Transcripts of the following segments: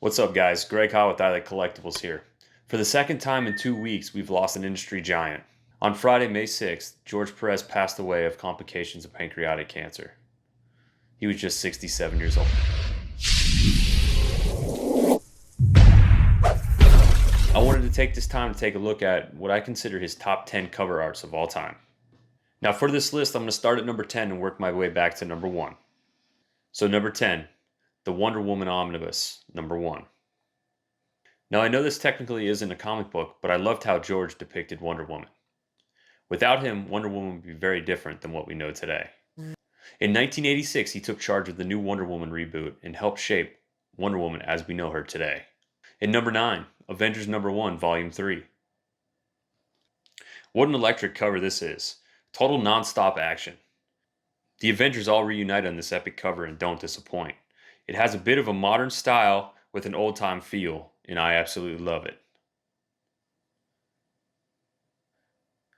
What's up, guys? Greg Haw with Collectibles here. For the second time in 2 weeks, we've lost an industry giant. On Friday, May 6th, George Perez passed away of complications of pancreatic cancer. He was just 67 years old. I wanted to take this time to take a look at what I consider his top 10 cover arts of all time. Now for this list, I'm going to start at number 10 and work my way back to number 1. So number 10, the Wonder Woman Omnibus, number 1. Now I know this technically isn't a comic book, but I loved how George depicted Wonder Woman. Without him, Wonder Woman would be very different than what we know today. In 1986, he took charge of the new Wonder Woman reboot and helped shape Wonder Woman as we know her today. In number 9, Avengers number 1, Volume 3. What an electric cover this is. Total non-stop action. The Avengers all reunite on this epic cover and don't disappoint. It has a bit of a modern style with an old-time feel, and I absolutely love it.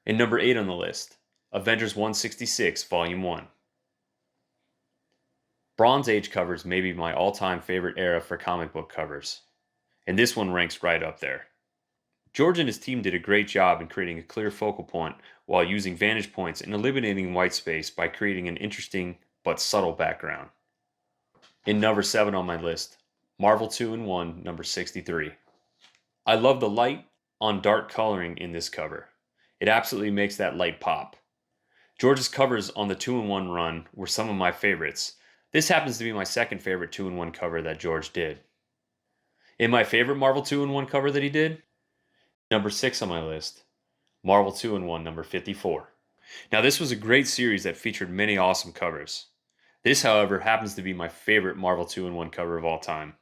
In number 8 on the list, Avengers 166, Volume 1. Bronze Age covers may be my all-time favorite era for comic book covers, and this one ranks right up there. George and his team did a great job in creating a clear focal point while using vantage points and eliminating white space by creating an interesting but subtle background. In number 7 on my list, Marvel 2-in-1, number 63. I love the light on dark coloring in this cover. It absolutely makes that light pop. George's covers on the 2-in-1 run were some of my favorites. This happens to be my second favorite 2-in-1 cover that George did. In my favorite Marvel 2-in-1 cover that he did, number 6 on my list, Marvel 2-in-1, number 54. Now this was a great series that featured many awesome covers. This, however, happens to be my favorite Marvel 2-in-1 cover of all time.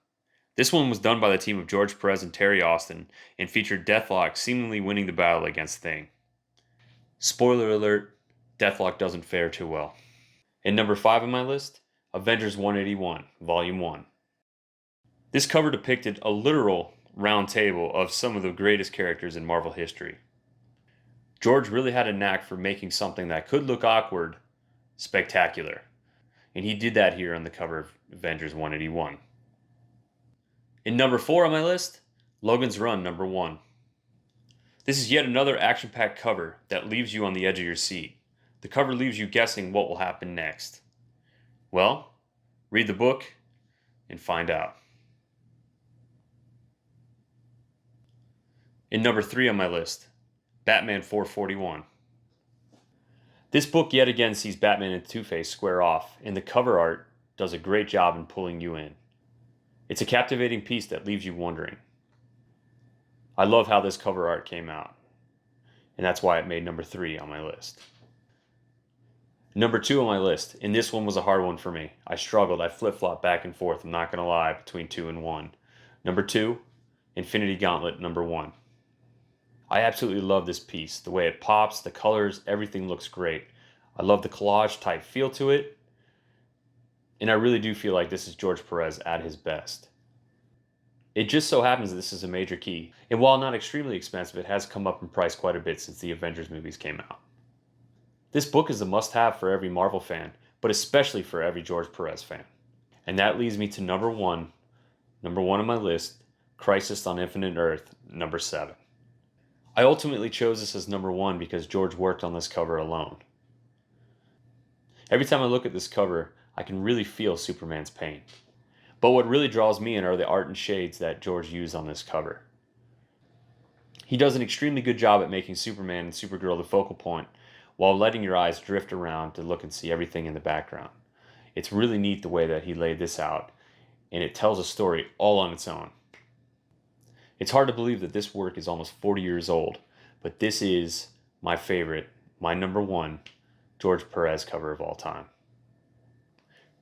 This one was done by the team of George Perez and Terry Austin and featured Deathlock seemingly winning the battle against Thing. Spoiler alert, Deathlock doesn't fare too well. In number 5 on my list, Avengers 181, Volume 1. This cover depicted a literal round table of some of the greatest characters in Marvel history. George really had a knack for making something that could look awkward spectacular, and he did that here on the cover of Avengers 181. In number 4 on my list, Logan's Run, number 1. This is yet another action-packed cover that leaves you on the edge of your seat. The cover leaves you guessing what will happen next. Well, read the book and find out. In number 3 on my list, Batman 441. This book yet again sees Batman and Two-Face square off, and the cover art does a great job in pulling you in. It's a captivating piece that leaves you wondering. I love how this cover art came out, and that's why it made number 3 on my list. Number 2 on my list, and this one was a hard one for me. I struggled, I flip-flopped back and forth, I'm not going to lie, between 2 and 1. Number 2, Infinity Gauntlet, number 1. I absolutely love this piece. The way it pops, the colors, everything looks great. I love the collage type feel to it. And I really do feel like this is George Perez at his best. It just so happens that this is a major key. And while not extremely expensive, it has come up in price quite a bit since the Avengers movies came out. This book is a must-have for every Marvel fan, but especially for every George Perez fan. And that leads me to number 1 on my list, Crisis on Infinite Earth, number 7. I ultimately chose this as number 1 because George worked on this cover alone. Every time I look at this cover, I can really feel Superman's pain. But what really draws me in are the art and shades that George used on this cover. He does an extremely good job at making Superman and Supergirl the focal point, while letting your eyes drift around to look and see everything in the background. It's really neat the way that he laid this out, and it tells a story all on its own. It's hard to believe that this work is almost 40 years old, but this is my favorite, my number 1, George Perez cover of all time.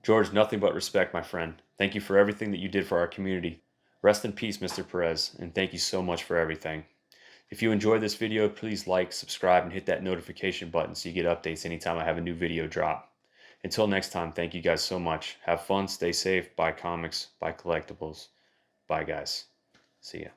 George, nothing but respect, my friend. Thank you for everything that you did for our community. Rest in peace, Mr. Perez, and thank you so much for everything. If you enjoyed this video, please like, subscribe, and hit that notification button so you get updates anytime I have a new video drop. Until next time, thank you guys so much. Have fun, stay safe, buy comics, buy collectibles. Bye, guys. See ya.